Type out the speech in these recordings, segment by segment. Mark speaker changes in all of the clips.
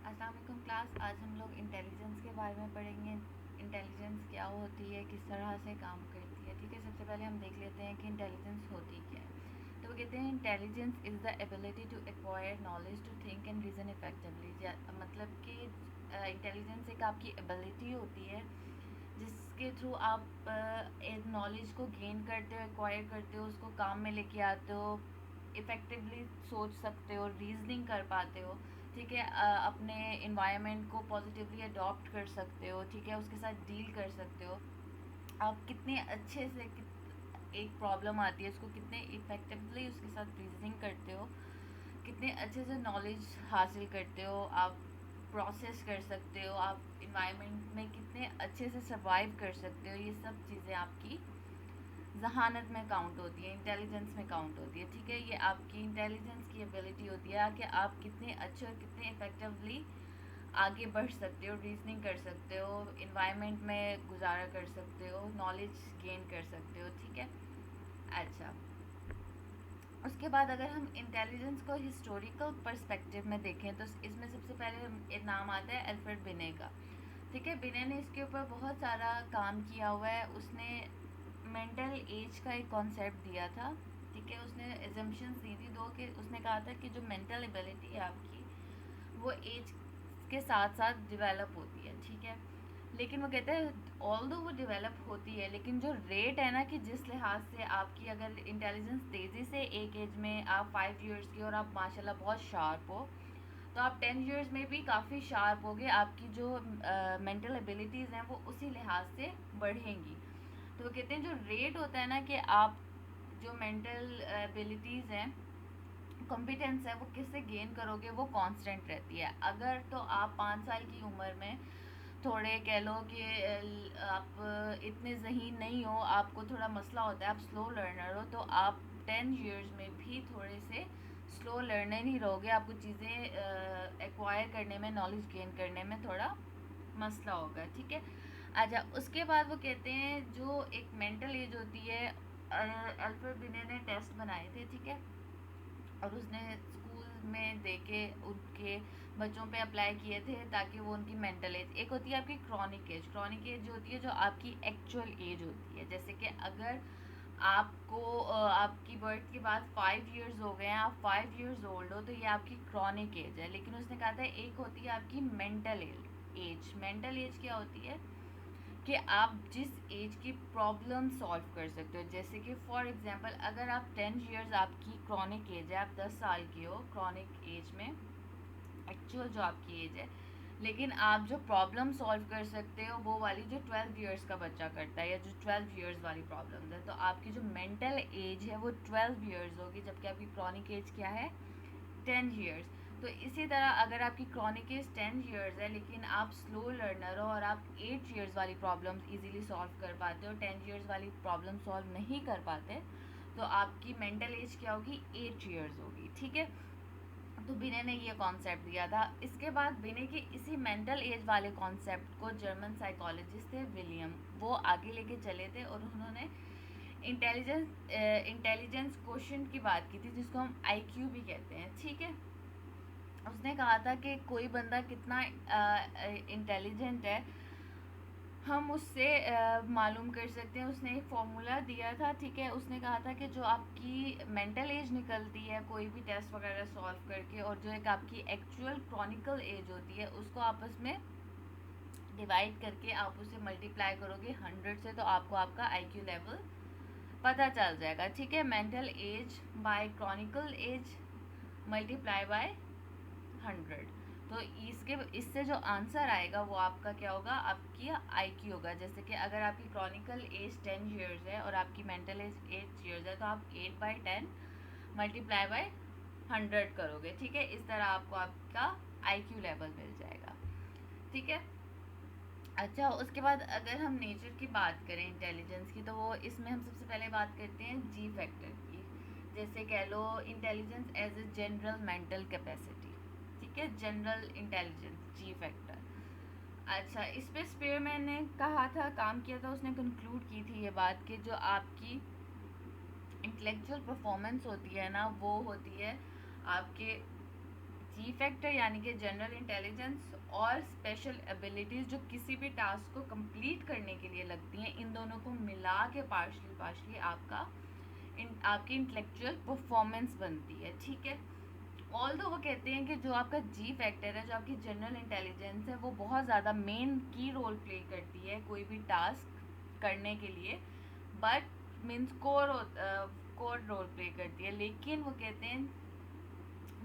Speaker 1: अस्सलाम वालेकुम क्लास। आज हम लोग इंटेलिजेंस के बारे में पढ़ेंगे। इंटेलिजेंस क्या होती है, किस तरह से काम करती है। ठीक है, सबसे पहले हम देख लेते हैं कि इंटेलिजेंस होती क्या है। तो वो कहते हैं intelligence is the ability to acquire knowledge to think and reason effectively. मतलब कि इंटेलिजेंस एक आपकी एबिलिटी होती है जिसके थ्रू आप एक नॉलेज को गेन करते हो, एक्वायर करते हो, उसको काम में लेके आते हो, इफ़ेक्टिवली सोच सकते हो, रीजनिंग कर पाते हो। ठीक है, अपने इन्वायरमेंट को पॉजिटिवली अडॉप्ट कर सकते हो। ठीक है, उसके साथ डील कर सकते हो। आप कितने अच्छे से एक प्रॉब्लम आती है उसको कितने इफ़ेक्टिवली उसके साथ रीजनिंग करते हो, कितने अच्छे से नॉलेज हासिल करते हो, आप प्रोसेस कर सकते हो, आप इन्वायरमेंट में कितने अच्छे से सर्वाइव कर सकते हो। ये सब चीज़ें आपकी जहानत में काउंट होती है, इंटेलिजेंस में काउंट होती है। ठीक है, ये आपकी इंटेलिजेंस की एबिलिटी होती है कि आप कितने अच्छे और कितने इफ़ेक्टिवली आगे बढ़ सकते हो, रीजनिंग कर सकते हो, इन्वायरमेंट में गुजारा कर सकते हो, नॉलेज गेन कर सकते हो। ठीक है, अच्छा। उसके बाद अगर हम इंटेलिजेंस को हिस्टोरिकल पर्सपेक्टिव में देखें तो इसमें सबसे पहले एक नाम आता है अल्फ्रेड बिने का। ठीक है, बिने ने इसके ऊपर बहुत सारा काम किया हुआ है। उसने मेंटल एज का एक कॉन्सेप्ट दिया था। ठीक है, उसने एजम्पशंस दी थी दो कि उसने कहा था कि जो मेंटल एबिलिटी है आपकी वो एज के साथ साथ डिवेलप होती है। ठीक है, लेकिन वो कहते हैं ऑल दो वो डेवलप होती है, लेकिन जो रेट है ना कि जिस लिहाज से आपकी अगर इंटेलिजेंस तेज़ी से एक एज में आप 5 इयर्स की और आप माशाल्लाह बहुत शार्प हो, तो आप 10 इयर्स में भी काफ़ी शार्प होगे। आपकी जो मेंटल एबिलिटीज़ हैं वो उसी लिहाज से बढ़ेंगी। तो वो कहते हैं जो रेट होता है ना कि आप जो मेंटल एबिलिटीज़ हैं, कॉम्पिटेंस है, वो किससे गेन करोगे, वो कांस्टेंट रहती है। अगर तो आप 5 साल की उम्र में थोड़े कह लो कि आप इतने ज़हीन नहीं हो, आपको थोड़ा मसला होता है, आप स्लो लर्नर हो, तो आप 10 इयर्स में भी थोड़े से स्लो लर्नर ही रहोगे। आपको चीज़ें एक्वायर करने में, नॉलेज गेन करने में थोड़ा मसला होगा। ठीक है, अच्छा। उसके बाद वो कहते हैं जो एक मेंटल एज होती है, अल्फ्रेड बिने ने टेस्ट बनाए थे। ठीक है, और उसने स्कूल में देके उनके बच्चों पे अप्लाई किए थे ताकि वो उनकी मेंटल एज, एक होती है आपकी क्रॉनिक एज। क्रॉनिक एज जो होती है जो आपकी एक्चुअल एज होती है, जैसे कि अगर आपको आपकी बर्थ के बाद 5 इयर्स हो गए हैं, आप 5 इयर्स ओल्ड हो, तो ये आपकी क्रॉनिक एज है। लेकिन उसने कहा था एक होती है आपकी मेंटल एज। मेंटल एज क्या होती है कि आप जिस एज की प्रॉब्लम सॉल्व कर सकते हो। जैसे कि फॉर एग्जांपल अगर आप 10 इयर्स आपकी क्रॉनिक एज है, आप 10 साल की हो क्रॉनिक एज में, एक्चुअल जो आपकी एज है, लेकिन आप जो प्रॉब्लम सॉल्व कर सकते हो वो वाली जो 12 इयर्स का बच्चा करता है, या जो 12 इयर्स वाली प्रॉब्लम है, तो आपकी जो मेंटल एज है वो 12 इयर्स होगी, जबकि आपकी क्रॉनिक एज क्या है, 10 इयर्स। तो इसी तरह अगर आपकी क्रॉनिक एज 10 इयर्स है लेकिन आप स्लो लर्नर हो और आप 8 इयर्स वाली प्रॉब्लम्स इजीली सॉल्व कर पाते हो, 10 इयर्स वाली प्रॉब्लम सॉल्व नहीं कर पाते, तो आपकी मेंटल एज क्या होगी, 8 इयर्स होगी। ठीक है, तो बिने ने ये कॉन्सेप्ट दिया था। इसके बाद बिने के इसी मेंटल एज वाले कॉन्सेप्ट को जर्मन साइकोलॉजिस्ट थे विलियम, वो आगे लेके चले थे और उन्होंने इंटेलिजेंस क्वोशिएंट की बात की थी, जिसको हम आईक्यू भी कहते हैं। ठीक है, उसने कहा था कि कोई बंदा कितना इंटेलिजेंट है हम उससे मालूम कर सकते हैं। उसने एक फॉर्मूला दिया था। ठीक है, उसने कहा था कि जो आपकी मेंटल एज निकलती है कोई भी टेस्ट वगैरह सॉल्व करके, और जो एक आपकी एक्चुअल क्रॉनिकल एज होती है, उसको आपस में डिवाइड करके आप उसे मल्टीप्लाई करोगे 100 से, तो आपको आपका आईक्यू लेवल पता चल जाएगा। ठीक है, mental age by chronological age multiply by 100, तो इससे जो आंसर आएगा वो आपका क्या होगा, आपकी आईक्यू होगा। जैसे कि अगर आपकी क्रॉनिकल एज 10 इयर्स है और आपकी मेंटल एज 8 इयर्स है, तो आप 8/10 मल्टीप्लाई बाय 100 करोगे। ठीक है, इस तरह आपको आपका आईक्यू लेवल मिल जाएगा। ठीक है, अच्छा। उसके बाद अगर हम नेचर की बात करें इंटेलिजेंस की, तो वो इसमें हम सबसे पहले बात करते हैं जी फैक्टर की। जैसे कह लो intelligence as a general mental capacity. ठीक है, जनरल इंटेलिजेंस जी फैक्टर। अच्छा, इस पे स्पीयरमैन ने कहा था, काम किया था, उसने कंक्लूड की थी ये बात कि जो आपकी इंटेलेक्चुअल परफॉर्मेंस होती है ना, वो होती है आपके जी फैक्टर यानी कि जनरल इंटेलिजेंस और स्पेशल एबिलिटीज़ जो किसी भी टास्क को कंप्लीट करने के लिए लगती हैं, इन दोनों को मिला के पार्शली आपकी इंटेलेक्चुअल परफॉर्मेंस बनती है, ठीक है। ऑल्दो वो कहते हैं कि जो आपका जी फैक्टर है, जो आपकी जनरल इंटेलिजेंस है, वो बहुत ज़्यादा मेन की रोल प्ले करती है कोई भी टास्क करने के लिए, but means core role play करती है। लेकिन वो कहते हैं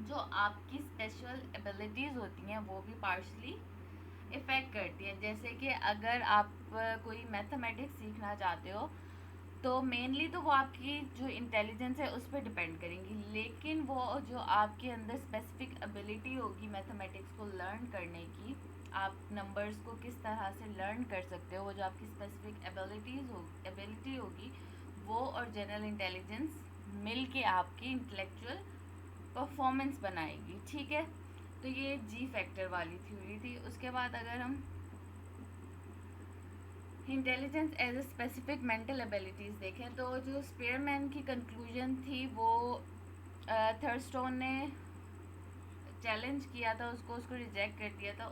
Speaker 1: जो आपकी स्पेशल एबिलिटीज़ होती हैं वो भी पार्शली इफ़ेक्ट करती हैं। जैसे कि अगर आप कोई मैथमेटिक्स सीखना चाहते हो तो मेनली तो वो आपकी जो इंटेलिजेंस है उस पर डिपेंड करेंगी, लेकिन वो जो आपके अंदर स्पेसिफिक एबिलिटी होगी मैथमेटिक्स को लर्न करने की, आप नंबर्स को किस तरह से लर्न कर सकते हो, वो जो आपकी स्पेसिफिक एबिलिटी होगी, वो और जनरल इंटेलिजेंस मिल के आपकी इंटेलेक्चुअल परफॉर्मेंस बनाएगी, ठीक है। तो ये जी फैक्टर वाली थ्योरी थी। उसके बाद अगर हम intelligence as a specific mental abilities देखें तो जो स्पेयरमैन की कंक्लूजन थी वो थर्स्टोन ने चैलेंज किया था उसको रिजेक्ट कर दिया था।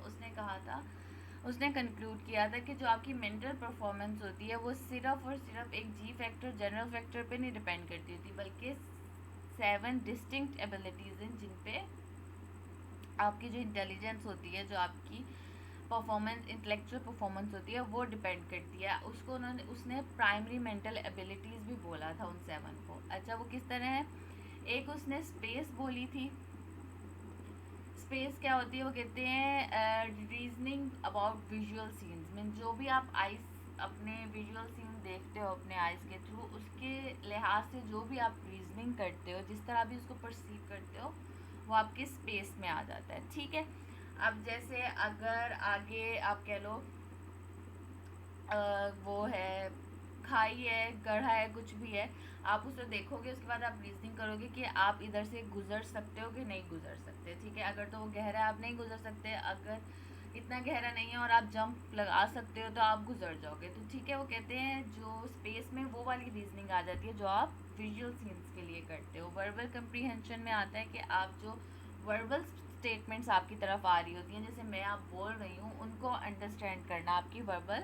Speaker 1: उसने कंक्लूड किया था कि जो आपकी मेंटल परफॉर्मेंस होती है वो सिर्फ और सिर्फ एक जी फैक्टर जनरल फैक्टर पे नहीं डिपेंड करती होती, बल्कि 7 डिस्टिंक्ट एबिलिटीज़ हैं जिन पे आपकी जो इंटेलिजेंस होती है, जो आपकी परफॉर्मेंस इंटेलेक्चुअल परफॉर्मेंस होती है, वो डिपेंड करती है। उसने प्राइमरी मेंटल एबिलिटीज़ भी बोला था उन 7 को। अच्छा, वो किस तरह है? एक उसने स्पेस बोली थी। स्पेस क्या होती है? वो कहते हैं reasoning about visual scenes, mean जो भी आप अपने विजुअल सीन देखते हो अपने आइज़ के थ्रू, उसके लिहाज से जो भी आप रीजनिंग करते हो, जिस तरह भी उसको परसीव करते हो, वो आपके स्पेस में आ जाता है, ठीक है। अब जैसे अगर आगे आप कह लो वो है खाई है, गढ़ा है, कुछ भी है, आप उसे देखोगे, उसके बाद आप रीजनिंग करोगे कि आप इधर से गुजर सकते हो कि नहीं गुजर सकते, ठीक है। अगर तो वो गहरा है आप नहीं गुजर सकते, अगर इतना गहरा नहीं है और आप जंप लगा सकते हो तो आप गुजर जाओगे, तो ठीक है। वो कहते हैं जो स्पेस में वो वाली रीजनिंग आ जाती है जो आप विजुअल सीन्स के लिए करते हो। वर्बल कंप्रीहेंशन में आता है कि आप जो वर्बल स्टेटमेंट्स आपकी तरफ आ रही होती हैं, जैसे मैं आप बोल रही हूँ, उनको अंडरस्टैंड करना आपकी वर्बल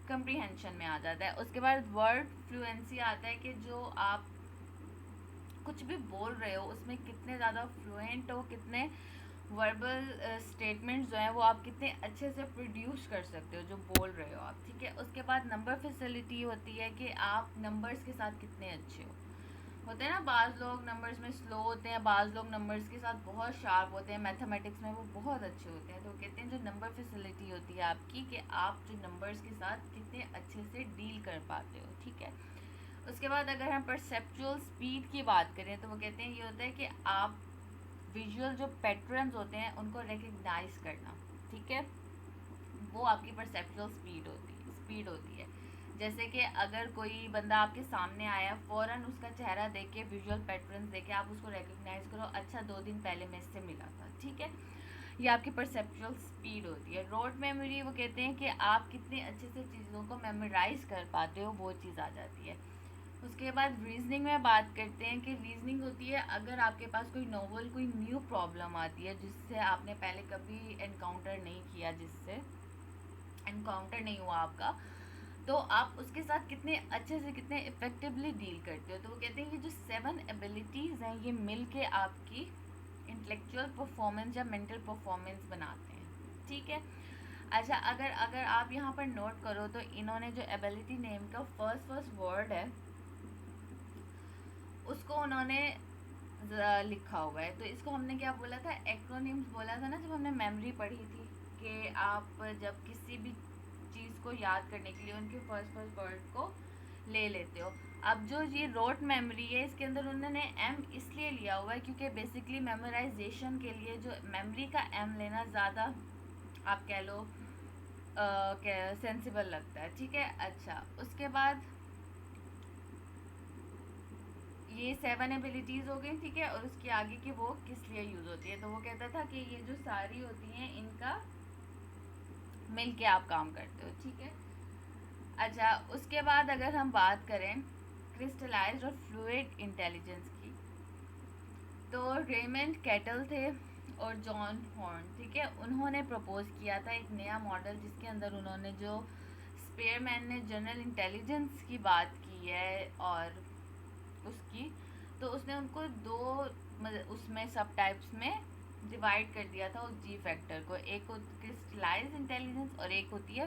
Speaker 1: कंप्रीहेंशन में आ जाता है। उसके बाद वर्ड फ्लुएंसी आता है कि जो आप कुछ भी बोल रहे हो उसमें कितने ज़्यादा फ्लुएंट हो, कितने वर्बल स्टेटमेंट्स जो हैं वो आप कितने अच्छे से प्रोड्यूस कर सकते हो जो बोल रहे हो आप, ठीक है। उसके बाद नंबर फैसिलिटी होती है कि आप नंबर्स के साथ कितने अच्छे हो। होते हैं ना, बाज़ लोग नंबर्स में स्लो होते हैं, बाज़ लोग नंबर्स के साथ बहुत शार्प होते हैं, मैथमेटिक्स में वो बहुत अच्छे होते हैं। तो कहते हैं जो नंबर फैसिलिटी होती है आपकी, कि आप जो नंबर्स के साथ कितने अच्छे से डील कर पाते हो, ठीक है। उसके बाद अगर हम परसेप्चुअल स्पीड की बात करें तो वो कहते हैं ये होता है कि आप विजुअल जो पैटर्न्स होते हैं उनको रिकग्नाइज करना, ठीक है, वो आपकी परसेप्चुअल स्पीड होती है। जैसे कि अगर कोई बंदा आपके सामने आया, फ़ौरन उसका चेहरा देख के, विजुअल पैटर्न्स देख के आप उसको रिकग्नाइज करो, अच्छा 2 दिन पहले मैं इससे मिला था, ठीक है। ये आपकी परसेप्चुअल स्पीड होती है। रोड मेमोरी वो कहते हैं कि आप कितने अच्छे से चीज़ों को मेमोराइज कर पाते हो, वो चीज़ आ जाती है। उसके बाद रीजनिंग में बात करते हैं कि रीजनिंग होती है अगर आपके पास कोई नोवल, कोई न्यू प्रॉब्लम आती है जिससे आपने पहले कभी एनकाउंटर नहीं किया, जिससे एनकाउंटर नहीं हुआ आपका, तो आप उसके साथ कितने अच्छे से, कितने इफ़ेक्टिवली डील करते हो। तो वो कहते हैं ये जो 7 एबिलिटीज़ हैं ये मिल के आपकी इंटेलेक्चुअल परफॉर्मेंस या मेंटल परफॉर्मेंस बनाते हैं, ठीक है। अच्छा, अगर अगर आप यहाँ पर नोट करो तो इन्होंने जो एबिलिटी नेम का फर्स्ट वर्ड है उसको उन्होंने लिखा हुआ है। तो इसको हमने क्या बोला था? एक्रोनिम्स बोला था ना जब हमने मेमोरी पढ़ी थी, कि आप जब किसी भी चीज़ को याद करने के लिए उनके फर्स्ट वर्ड को ले लेते हो। अब जो ये रोट मेमोरी है इसके अंदर उन्होंने एम इसलिए लिया हुआ है क्योंकि बेसिकली मेमोराइजेशन के लिए जो मेमोरी का एम लेना ज़्यादा आप कह लो सेंसिबल लगता है, ठीक है। अच्छा, उसके बाद ये 7 एबिलिटीज़ हो गई, ठीक है। और उसके आगे की वो किस लिए यूज़ होती है, तो वो कहता था कि ये जो सारी होती हैं इनका मिल के आप काम करते हो, ठीक है। अच्छा, उसके बाद अगर हम बात करें क्रिस्टलाइज्ड और फ्लूइड इंटेलिजेंस की, तो रेमंड कैटल थे और जॉन हॉर्न, ठीक है, उन्होंने प्रपोज किया था एक नया मॉडल जिसके अंदर उन्होंने जो स्पेयरमैन ने जनरल इंटेलिजेंस की बात की है और उसकी, तो उसने उनको दो उसमें सब टाइप्स में डिवाइड कर दिया था उस जी फैक्टर को। एक क्रिस्टलाइज इंटेलिजेंस और एक होती है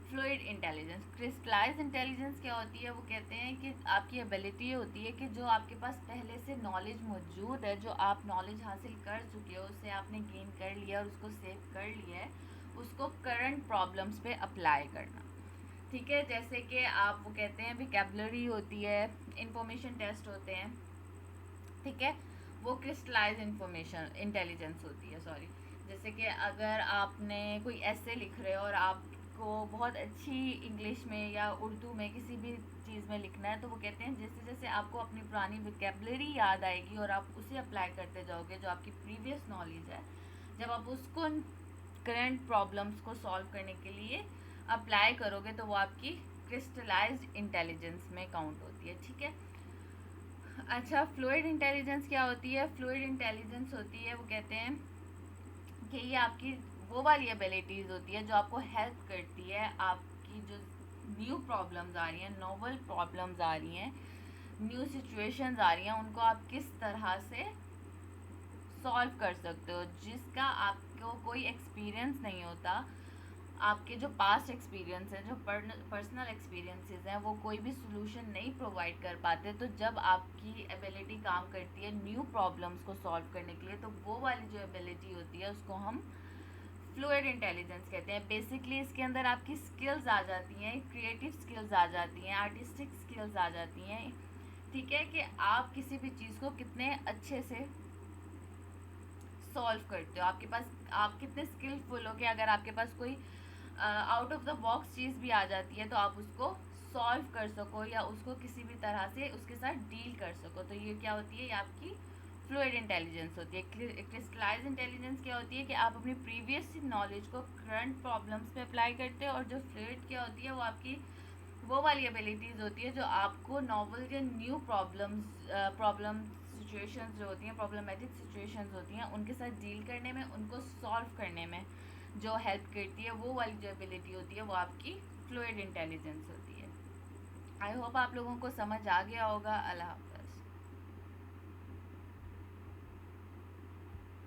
Speaker 1: फ्लूइड इंटेलिजेंस। क्रिस्टलाइज इंटेलिजेंस क्या होती है, वो कहते हैं कि आपकी एबिलिटी होती है कि जो आपके पास पहले से नॉलेज मौजूद है, जो आप नॉलेज हासिल कर चुके हो, उससे आपने गेन कर लिया और उसको सेव कर लिया है, उसको करंट प्रॉब्लम्स पे अप्लाई करना। ठीक है, जैसे कि आप वो कहते हैं विकेबलरी होती है, इंफॉर्मेशन टेस्ट होते हैं, ठीक है, वो क्रिस्टलाइज इंफॉर्मेशन इंटेलिजेंस होती है, सॉरी। जैसे कि अगर आपने कोई ऐसे लिख रहे हो और आपको बहुत अच्छी इंग्लिश में या उर्दू में किसी भी चीज़ में लिखना है, तो वो कहते हैं जैसे जैसे आपको अपनी पुरानी विकेबलरी याद आएगी और आप उसे अप्लाई करते जाओगे, जो आपकी प्रीवियस नॉलेज है, जब आप उसको करंट प्रॉब्लम्स को सॉल्व करने के लिए अप्लाई करोगे, तो वो आपकी क्रिस्टलाइज्ड इंटेलिजेंस में काउंट होती है, ठीक है। अच्छा, फ्लूइड इंटेलिजेंस क्या होती है? फ्लूइड इंटेलिजेंस होती है, वो कहते हैं कि ये आपकी वो वाली एबिलिटीज़ होती है जो आपको हेल्प करती है, आपकी जो न्यू प्रॉब्लम्स आ रही हैं, नोवल प्रॉब्लम्स आ रही हैं, न्यू सिचुएशंस आ रही हैं, उनको आप किस तरह से सॉल्व कर सकते हो, जिसका आपको कोई एक्सपीरियंस नहीं होता। आपके जो पास्ट एक्सपीरियंस है, जो पर्सनल एक्सपीरियंसेस हैं, वो कोई भी सोल्यूशन नहीं प्रोवाइड कर पाते। तो जब आपकी एबिलिटी काम करती है न्यू प्रॉब्लम्स को सॉल्व करने के लिए, तो वो वाली जो एबिलिटी होती है उसको हम फ्लूइड इंटेलिजेंस कहते हैं। बेसिकली इसके अंदर आपकी स्किल्स आ जाती हैं, क्रिएटिव स्किल्स आ जाती हैं, आर्टिस्टिक स्किल्स आ जाती हैं, ठीक है, कि आप किसी भी चीज़ को कितने अच्छे से सॉल्व करते हो, आपके पास आप कितने स्किलफुल हो कि अगर आपके पास कोई आउट ऑफ द बॉक्स चीज़ भी आ जाती है तो आप उसको सॉल्व कर सको या उसको किसी भी तरह से उसके साथ डील कर सको। तो ये क्या होती है, ये आपकी फ्लूइड इंटेलिजेंस होती है। क्रिस्टलाइज इंटेलिजेंस क्या होती है कि आप अपनी प्रीवियस नॉलेज को करंट प्रॉब्लम्स पे अप्लाई करते हो, और जो फ्लूइड क्या होती है वो आपकी वो वाली एबिलिटीज़ होती है जो आपको नॉवल या न्यू प्रॉब्लम सिचुएशंस जो होती हैं, प्रॉब्लमेटिक सिचुएशंस होती हैं, उनके साथ डील करने में, उनको सॉल्व करने में जो हेल्प करती है, वो वाली जो एबिलिटी होती है वो आपकी फ्लूइड इंटेलिजेंस होती है। आई होप आप लोगों को समझ आ गया होगा। अल्लाह।